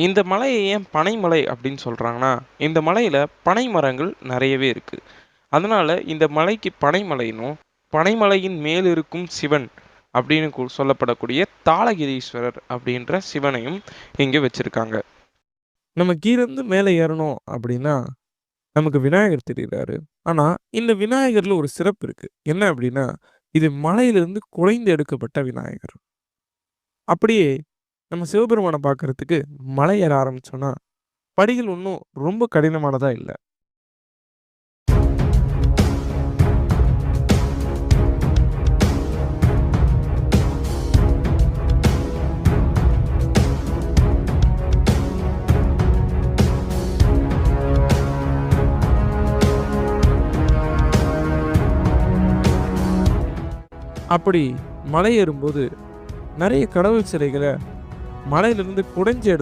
இந்த மலைய ஏன் பனைமலை அப்படின்னு சொல்றாங்கன்னா, இந்த மலையில பனை மரங்கள் நெறையவே இருக்கு. அதனால இந்த மலைக்கு பனைமலைன்னும், பனைமலையின் மேல் இருக்கும் சிவன் அப்படின்னு சொல்லப்படக்கூடிய தாளகிரீஸ்வரர் அப்படின்ற சிவனையும் இங்க வச்சிருக்காங்க. நம்ம கீழ இருந்து மேல ஏறணும் அப்படின்னா, நமக்கு விநாயகர் தெரியிறாரு. ஆனா, இந்த விநாயகர்ல ஒரு சிறப்பு இருக்கு. என்ன அப்படின்னா, இது மலையிலிருந்து குடைந்து எடுக்கப்பட்ட விநாயகர். அப்படியே நம்ம சிவபெருமான பார்க்கறதுக்கு மலை ஏற ஆரம்பிச்சோம்னா, படிகள் ஒண்ணும் ரொம்ப கடினமானதா இல்ல. அப்படி மலை ஏறும்போது நெறைய கடவுள் சிலைகள மலையிலிருந்து குடைஞ்சு எடுத்து